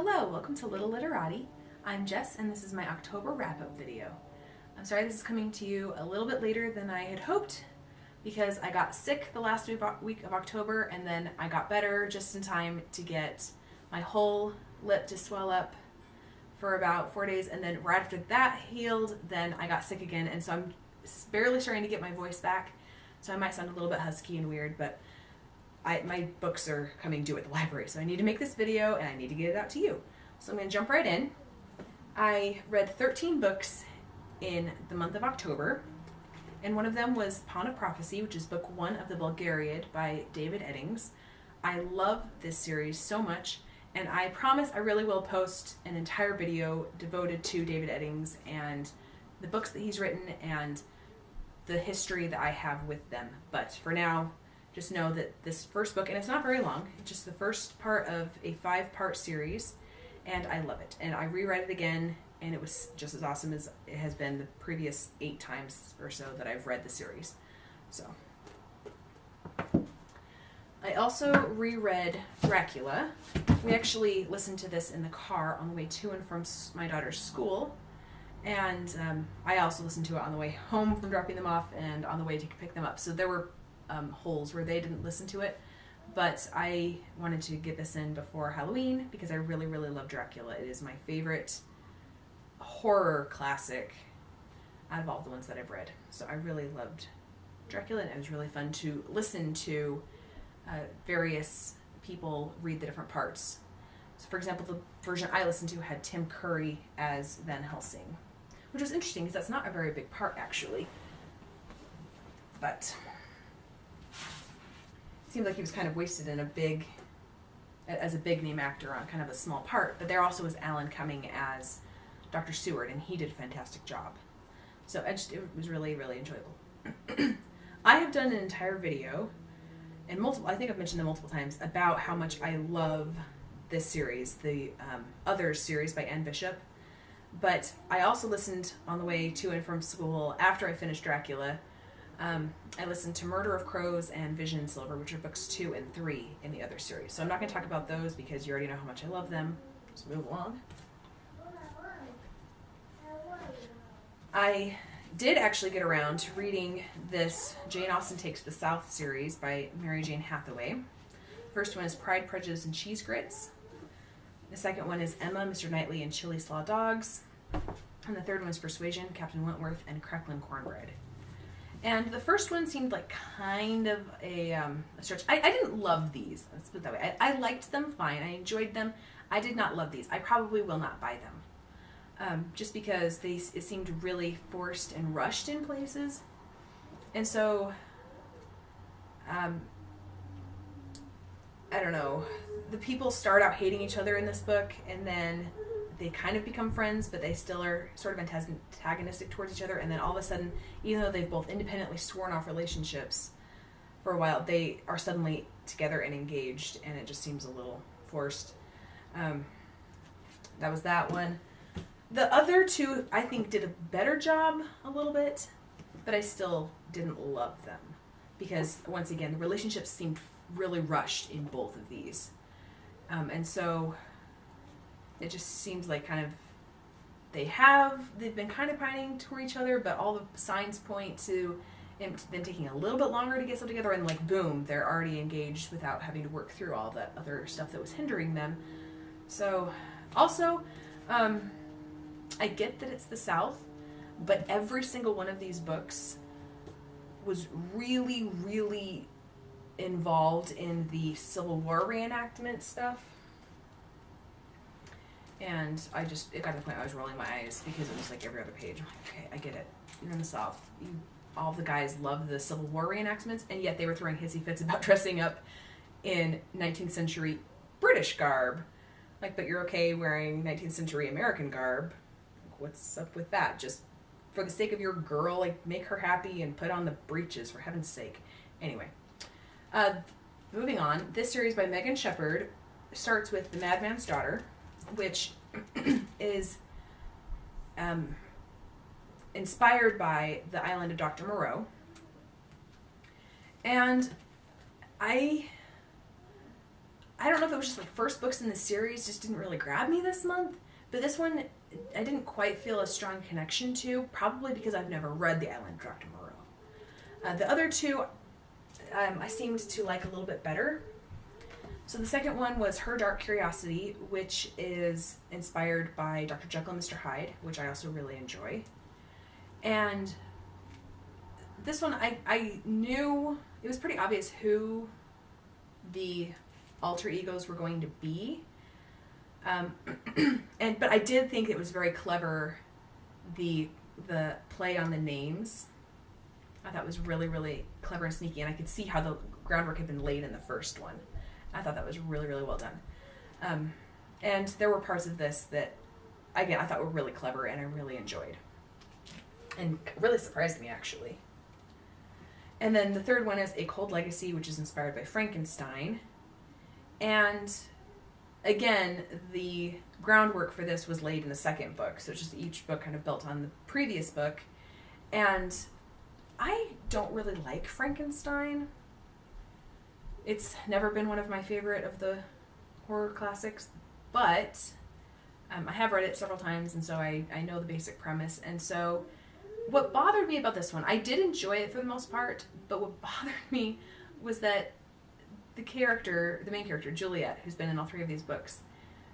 Hello, welcome to Little Literati. I'm Jess and this is my October wrap-up video. I'm sorry this is coming to you a little bit later than I had hoped because I got sick the last week of October and then I got better just in time to get my whole lip to swell up for about 4 days, and then right after that healed, then I got sick again, and so I'm barely starting to get my voice back, so I might sound a little bit husky and weird, but my books are coming due at the library, so I need to make this video and I need to get it out to you. So I'm going to jump right in. I read 13 books in the month of October, and one of them was Pawn of Prophecy, which is book 1 of the Bulgariad by David Eddings. I love this series so much, and I promise I really will post an entire video devoted to David Eddings and the books that he's written and the history that I have with them. But for now, just know that this first book, and it's not very long, it's just the first part of a 5-part series, and I love it. And I reread it again, and it was just as awesome as it has been the previous 8 times or so that I've read the series. So I also reread Dracula. We actually listened to this in the car on the way to and from my daughter's school, and I also listened to it on the way home from dropping them off and on the way to pick them up. So there were holes where they didn't listen to it, but I wanted to get this in before Halloween because I really, really love Dracula. It is my favorite horror classic out of all the ones that I've read. So I really loved Dracula, and it was really fun to listen to various people read the different parts. So for example, the version I listened to had Tim Curry as Van Helsing, which was interesting because that's not a very big part actually, but it seemed like he was kind of wasted in as a big name actor on kind of a small part. But there also was Alan Cumming as Dr. Seward, and he did a fantastic job. So it was really, really enjoyable. I have done an entire video, and I think I've mentioned them multiple times, about how much I love this series, the Others series by Anne Bishop. But I also listened on the way to and from school after I finished Dracula. I listened to Murder of Crows and Vision and Silver, which are books 2 and 3 in the Other series. So I'm not going to talk about those because you already know how much I love them. Let's move along. I did actually get around to reading this Jane Austen Takes the South series by Mary Jane Hathaway. The first one is Pride, Prejudice, and Cheese Grits. The second one is Emma, Mr. Knightley, and Chili-slaw Dogs. And the third one is Persuasion, Captain Wentworth, and Cracklin Cornbread. And the first one seemed like kind of a stretch. I didn't love these. Let's put it that way. I liked them fine. I enjoyed them. I did not love these. I probably will not buy them. Just because it seemed really forced and rushed in places. And so, I don't know. The people start out hating each other in this book, and then they kind of become friends, but they still are sort of antagonistic towards each other. And then all of a sudden, even though they've both independently sworn off relationships for a while, they are suddenly together and engaged, and it just seems a little forced. That was that one. The other two, I think, did a better job a little bit, but I still didn't love them because, once again, the relationships seemed really rushed in both of these. And so it just seems like kind of they've been kind of pining toward each other, but all the signs point to them taking a little bit longer to get stuff together, and like boom, they're already engaged without having to work through all that other stuff that was hindering them. So also, I get that it's the South, but every single one of these books was really, really involved in the Civil War reenactment stuff. And it got to the point where I was rolling my eyes because it was like every other page. I'm like, okay, I get it. You're in the South. All the guys love the Civil War reenactments, and yet they were throwing hissy fits about dressing up in 19th century British garb. Like, but you're okay wearing 19th century American garb. Like, what's up with that? Just for the sake of your girl, like, make her happy and put on the breeches, for heaven's sake. Anyway, moving on. This series by Megan Shepherd starts with The Madman's Daughter, which is inspired by The Island of Dr. Moreau. And I I don't know if it was just like first books in the series just didn't really grab me this month, but this one I didn't quite feel a strong connection to, probably because I've never read The Island of Dr. Moreau. The other two I seemed to like a little bit better. So the second one was Her Dark Curiosity, which is inspired by Dr. Jekyll and Mr. Hyde, which I also really enjoy. And this one, I knew, it was pretty obvious who the alter egos were going to be. But I did think it was very clever, the play on the names. I thought it was really, really clever and sneaky, and I could see how the groundwork had been laid in the first one. I thought that was really, really well done. And there were parts of this that, again, I thought were really clever and I really enjoyed. And really surprised me, actually. And then the third one is A Cold Legacy, which is inspired by Frankenstein. And again, the groundwork for this was laid in the second book, so it's just each book kind of built on the previous book. And I don't really like Frankenstein. It's never been one of my favorite of the horror classics, but I have read it several times, and so I know the basic premise. And so what bothered me about this one, I did enjoy it for the most part, but what bothered me was that the main character, Juliet, who's been in all three of these books,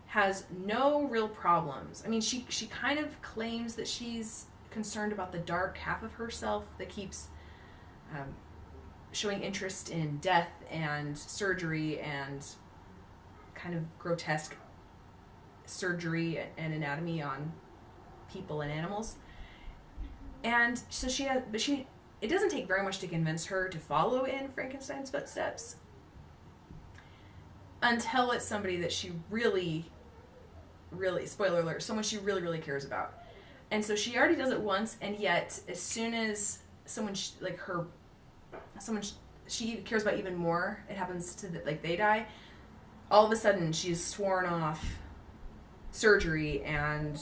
has no real problems. I mean, she kind of claims that she's concerned about the dark half of herself that keeps showing interest in death and surgery and kind of grotesque surgery and anatomy on people and animals. And so it doesn't take very much to convince her to follow in Frankenstein's footsteps until it's somebody that she really, really, spoiler alert, someone she really, really cares about. And so she already does it once, and yet as soon as she cares about even more, it happens to they die, all of a sudden she's sworn off surgery and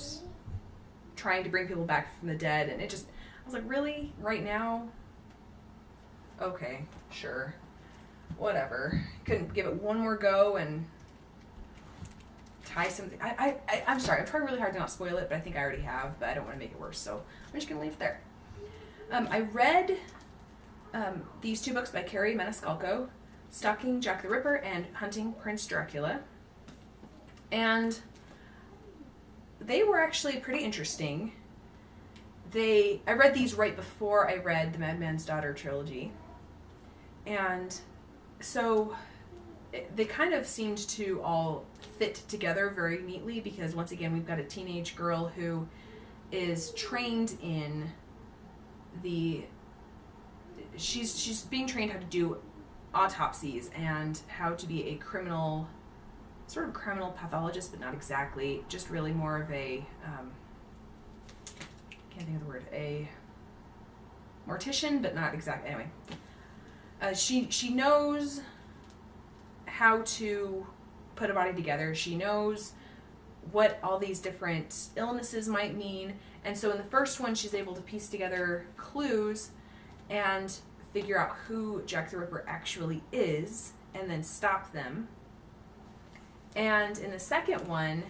trying to bring people back from the dead, and I was like, really? Right now? Okay, sure. Whatever. Couldn't give it one more go and tie something. I'm sorry, I'm trying really hard to not spoil it, but I think I already have, but I don't want to make it worse, so I'm just going to leave it there. I read these two books by Kerri Maniscalco, Stalking Jack the Ripper and Hunting Prince Dracula, and they were actually pretty interesting. I read these right before I read the Madman's Daughter trilogy, and so they kind of seemed to all fit together very neatly, because once again we've got a teenage girl who is trained in she's being trained how to do autopsies and how to be a sort of criminal pathologist, but not exactly, just really more of a can't think of the word, a mortician, but not exactly. Anyway, she knows how to put a body together. She knows what all these different illnesses might mean, and so in the first one she's able to piece together clues and figure out who Jack the Ripper actually is and then stop them. And in the second one,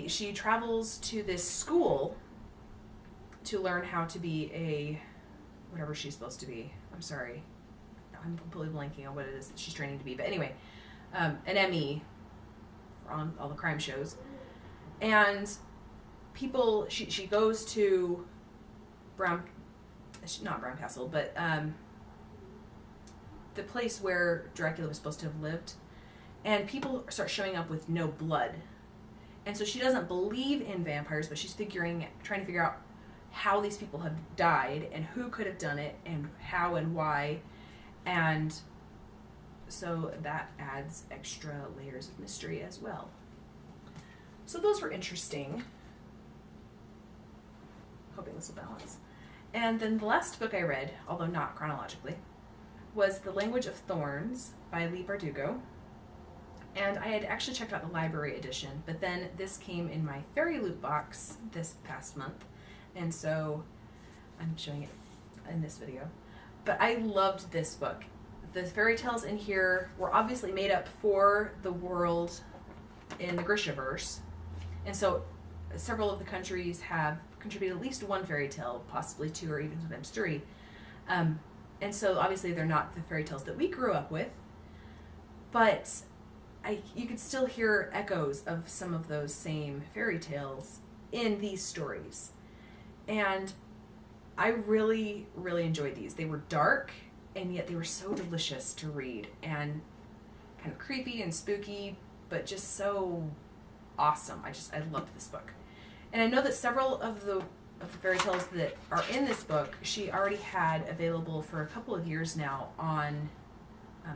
she travels to this school to learn how to be whatever she's supposed to be. I'm sorry, I'm completely blanking on what it is that she's training to be, but anyway, an ME on all the crime shows. And she goes to not Bram Castle, but the place where Dracula was supposed to have lived, and people start showing up with no blood. And so she doesn't believe in vampires, but she's trying to figure out how these people have died and who could have done it and how and why. And so that adds extra layers of mystery as well. So those were interesting. Hoping this will balance. And then the last book I read, although not chronologically, was The Language of Thorns by Leigh Bardugo. And I had actually checked out the library edition, but then this came in my Fairy Loot box this past month, and so I'm showing it in this video. But I loved this book. the fairy tales in here were obviously made up for the world in the Grishaverse. And so several of the countries have contributed at least one fairy tale, possibly two or even sometimes three. And so obviously they're not the fairy tales that we grew up with, but you could still hear echoes of some of those same fairy tales in these stories. And I really, really enjoyed these. They were dark, and yet they were so delicious to read, and kind of creepy and spooky, but just so awesome. I loved this book. And I know that several of the fairy tales that are in this book, she already had available for a couple of years now on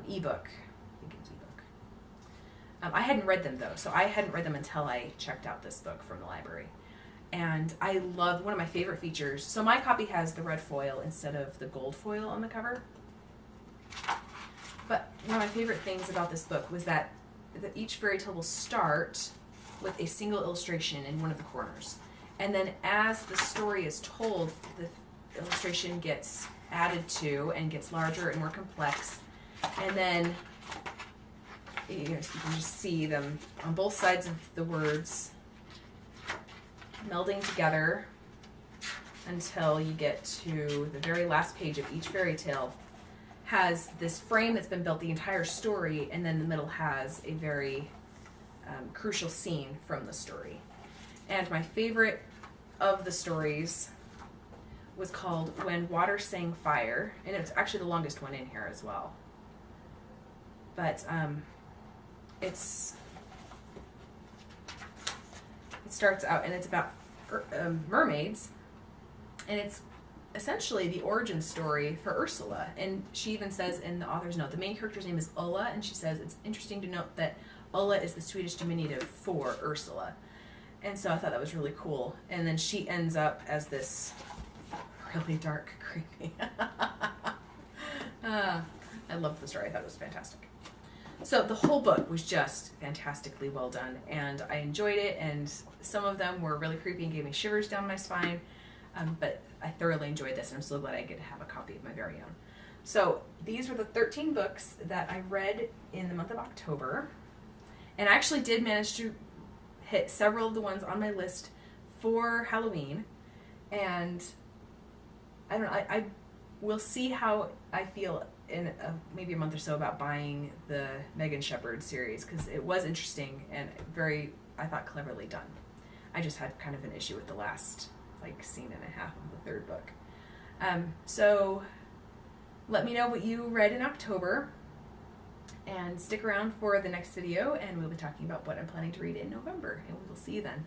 ebook. I think it's ebook. I hadn't read them though, so I hadn't read them until I checked out this book from the library. And I love one of my favorite features. So my copy has the red foil instead of the gold foil on the cover. But one of my favorite things about this book was that each fairy tale will start with a single illustration in one of the corners. And then as the story is told, the illustration gets added to and gets larger and more complex. And then you can just see them on both sides of the words melding together until you get to the very last page of each fairy tale. Has this frame that's been built the entire story, and then the middle has a very crucial scene from the story. And my favorite of the stories was called When Water Sang Fire, and it's actually the longest one in here as well. But it starts out, and it's about mermaids, and it's essentially the origin story for Ursula. And she even says in the author's note, the main character's name is Ulla, and she says it's interesting to note that Ulla is the Swedish diminutive for Ursula. And so I thought that was really cool. And then she ends up as this really dark, creepy. I loved the story. I thought it was fantastic. So the whole book was just fantastically well done, and I enjoyed it, and some of them were really creepy and gave me shivers down my spine, but I thoroughly enjoyed this, and I'm so glad I get to have a copy of my very own. So these were the 13 books that I read in the month of October, and I actually did manage to hit several of the ones on my list for Halloween, and I don't know, I will see how I feel in maybe a month or so about buying the Megan Shepherd series, because it was interesting and very, I thought, cleverly done. I just had kind of an issue with the last scene and a half of the third book. So let me know what you read in October, and stick around for the next video, and we'll be talking about what I'm planning to read in November, and we will see you then.